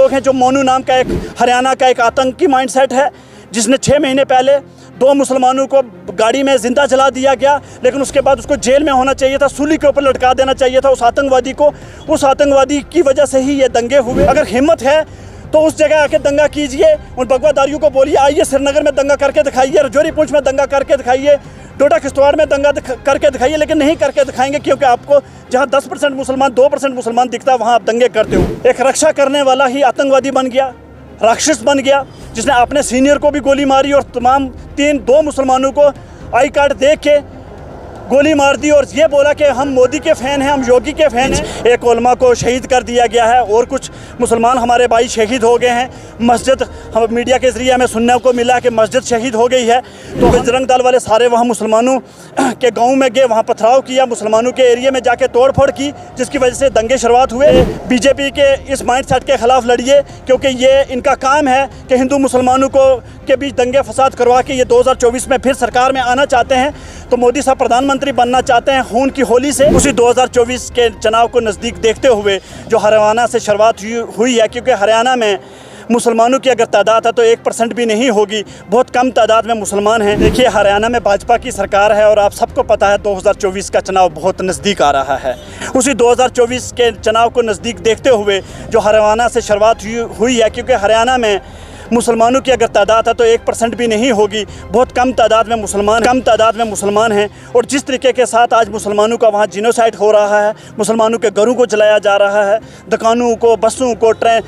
लोग हैं जो मोनू नाम का एक हरियाणा का एक आतंकी माइंडसेट है, जिसने 6 महीने पहले 2 मुसलमानों को गाड़ी में जिंदा जला दिया गया, लेकिन उसके बाद उसको जेल में होना चाहिए था, सूली के ऊपर लटका देना चाहिए था उस आतंकवादी को। उस आतंकवादी की वजह से ही ये दंगे हुए। अगर हिम्मत है तो उस जगह आके दंगा कीजिए, उन बगवादारियों को बोलिए आइए श्रीनगर में दंगा करके दिखाइए, रजौरी पुंछ में दंगा करके दिखाइए, डोडा किश्तवाड़ में दंगा करके दिखाइए, लेकिन नहीं करके दिखाएंगे क्योंकि आपको जहां 10% मुसलमान 2% मुसलमान दिखता है वहां आप दंगे करते हो। एक रक्षा करने वाला ही आतंकवादी बन गया, राक्षस बन गया, जिसने अपने सीनियर को भी गोली मारी और तमाम 2 मुसलमानों को आई कार्ड देख के गोली मार दी और ये बोला कि हम मोदी के फ़ैन हैं, हम योगी के फ़ैन हैं। एक उलमा को शहीद कर दिया गया है और कुछ मुसलमान हमारे भाई शहीद हो गए हैं। मस्जिद हम मीडिया के ज़रिए हमें सुनने को मिला कि मस्जिद शहीद हो गई है, तो बजरंग दल वाले सारे वहाँ मुसलमानों के गांव में गए, वहाँ पथराव किया, मुसलमानों के एरिया में जाके तोड़फोड़ की, जिसकी वजह से दंगे शुरुआत हुए। बीजेपी के इस माइंडसेट के ख़िलाफ़ लड़िए, क्योंकि ये इनका काम है कि हिंदू मुसलमानों को के बीच दंगे फसाद करवा के ये 2024 में फिर सरकार में आना चाहते हैं। तो मोदी साहब प्रधानमंत्री बनना चाहते हैं खून की होली से। उसी 2024 के चुनाव को नज़दीक देखते हुए जो हरियाणा से शुरुआत हुई है, क्योंकि हरियाणा में मुसलमानों की अगर तादाद है तो 1% भी नहीं होगी, बहुत कम तादाद में मुसलमान हैं। देखिए हरियाणा में भाजपा की सरकार है और आप सबको पता है 2024 का चुनाव बहुत नज़दीक आ रहा है। उसी 2024 के चुनाव को नज़दीक देखते हुए जो हरियाणा से शुरुआत हुई है, क्योंकि हरियाणा में मुसलमानों की अगर तादाद है तो 1% भी नहीं होगी, बहुत कम तादाद में मुसलमान हैं। और जिस तरीके के साथ आज मुसलमानों का वहाँ जिनोसाइड हो रहा है, मुसलमानों के घरों को जलाया जा रहा है, दुकानों को, बसों को, ट्रेन,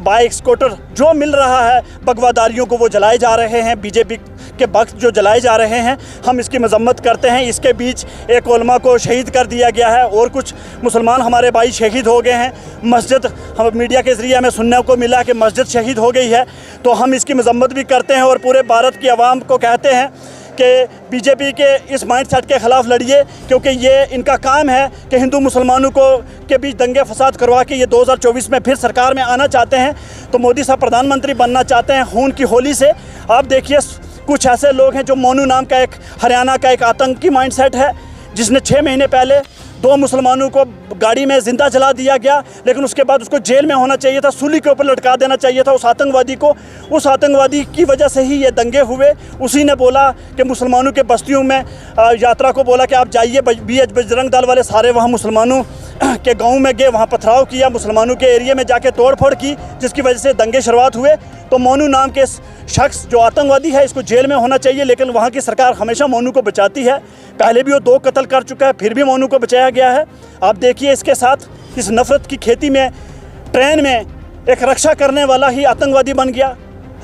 बाइक, स्कूटर जो मिल रहा है, बगवादारियों को वो जलाए जा रहे हैं, बीजेपी के वक्त जो जलाए जा रहे हैं, हम इसकी मजम्मत करते हैं। इसके बीच एक उलमा को शहीद कर दिया गया है और कुछ मुसलमान हमारे भाई शहीद हो गए हैं। मस्जिद हम मीडिया के ज़रिए हमें सुनने को मिला कि मस्जिद शहीद हो गई है, तो हम इसकी मजम्मत भी करते हैं और पूरे भारत की आवाम को कहते हैं कि बीजेपी के इस माइंडसेट के ख़िलाफ़ लड़िए, क्योंकि ये इनका काम है कि हिंदू मुसलमानों को के बीच दंगे फसाद करवा के ये 2024 में फिर सरकार में आना चाहते हैं। तो मोदी साहब प्रधानमंत्री बनना चाहते हैं खून की होली से। आप देखिए कुछ ऐसे लोग हैं जो मोनू नाम का एक हरियाणा का एक आतंकी माइंडसेट है, जिसने 6 महीने पहले 2 मुसलमानों को गाड़ी में जिंदा जला दिया गया, लेकिन उसके बाद उसको जेल में होना चाहिए था, सूली के ऊपर लटका देना चाहिए था उस आतंकवादी को। उस आतंकवादी की वजह से ही ये दंगे हुए। उसी ने बोला कि मुसलमानों के बस्तियों में यात्रा को बोला कि आप जाइए, बजरंग दल वाले सारे वहाँ मुसलमानों के गांव में गए, वहाँ पथराव किया, मुसलमानों के एरिया में जाके तोड़फोड़ की, जिसकी वजह से दंगे शुरुआत हुए। तो मोनू नाम के शख्स जो आतंकवादी है, इसको जेल में होना चाहिए, लेकिन वहाँ की सरकार हमेशा मोनू को बचाती है। पहले भी वो 2 कत्ल कर चुका है, फिर भी मोनू को बचाया गया है। आप देखिए इसके साथ इस नफ़रत की खेती में ट्रेन में एक रक्षा करने वाला ही आतंकवादी बन गया,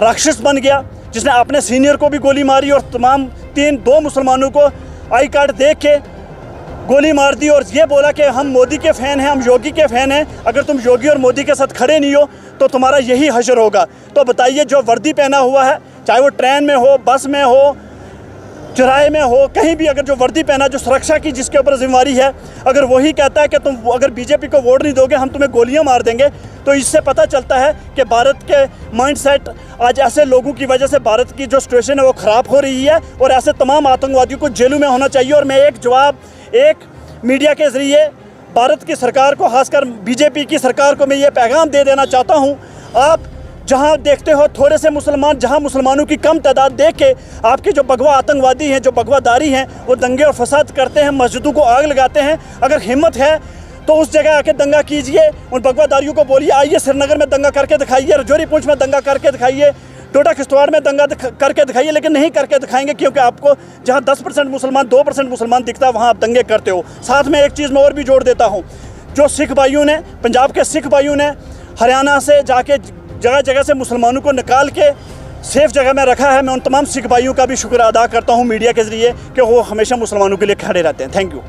राक्षस बन गया, जिसने अपने सीनियर को भी गोली मारी और तमाम 2 मुसलमानों को आई कार्ड देख के गोली मार दी और ये बोला कि हम मोदी के फ़ैन हैं, हम योगी के फ़ैन हैं। अगर तुम योगी और मोदी के साथ खड़े नहीं हो तो तुम्हारा यही हश्र होगा। तो बताइए, जो वर्दी पहना हुआ है, चाहे वो ट्रेन में हो, बस में हो, चौराहे में हो, कहीं भी अगर जो वर्दी पहना, जो सुरक्षा की जिसके ऊपर जिम्मेवारी है, अगर वही कहता है कि तुम अगर बीजेपी को वोट नहीं दोगे हम तुम्हें गोलियां मार देंगे, तो इससे पता चलता है कि भारत के माइंडसेट आज ऐसे लोगों की वजह से भारत की जो सिचुएशन है वो ख़राब हो रही है और ऐसे तमाम आतंकवादियों को जेलों में होना चाहिए। और मैं एक मीडिया के ज़रिए भारत की सरकार को, खासकर बीजेपी की सरकार को मैं ये पैगाम दे देना चाहता हूँ, आप जहाँ देखते हो थोड़े से मुसलमान, जहाँ मुसलमानों की कम तादाद देख के आपके जो बगवा आतंकवादी हैं, जो बगवादारी हैं, वो दंगे और फसाद करते हैं, मस्जिदों को आग लगाते हैं। अगर हिम्मत है तो उस जगह आके दंगा कीजिए, उन बगवादारियों को बोलिए आइए श्रीनगर में दंगा करके दिखाइए, रजौरी पुंछ में दंगा करके दिखाइए, डोडा किश्तवाड़ में दंगा करके दिखाइए, लेकिन नहीं करके दिखाएंगे क्योंकि आपको जहाँ 10% मुसलमान 2% मुसलमान दिखता है वहाँ आप दंगे करते हो। साथ में एक चीज़ मैं और भी जोड़ देता हूँ, जो सिख भाइयों ने, पंजाब के सिख भाइयों ने हरियाणा से जाके जगह जगह से मुसलमानों को निकाल के सेफ जगह में रखा है, मैं उन तमाम सिख भाइयों का भी शुक्र अदा करता हूँ मीडिया के ज़रिए कि वो हमेशा मुसलमानों के लिए खड़े रहते हैं। Thank you.